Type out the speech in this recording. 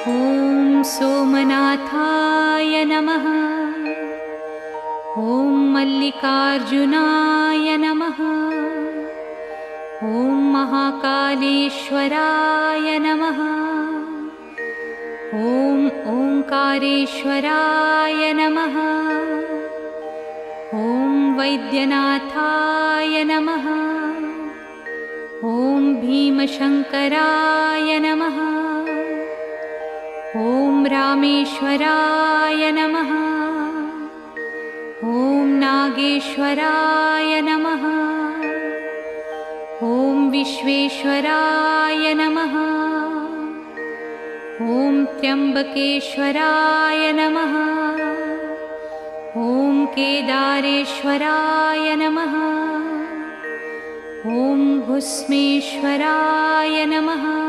ॐ सोमनाथाय नमः। ॐ मल्लिकार्जुनाय नमः। ॐ महाकालेश्वराय नमः। ॐ ओंकारेश्वराय नमः। ॐ वैद्यनाथाय नमः। ॐ भीमशंकराय नमः। ॐ रामेश्वराय नमः। ॐ नागेश्वराय नमः। ॐ विश्वेश्वराय नमः। ॐ त्र्यंबकेश्वराय नमः। ॐ केदारेश्वराय नमः। ॐ भुस्मेश्वराय नमः।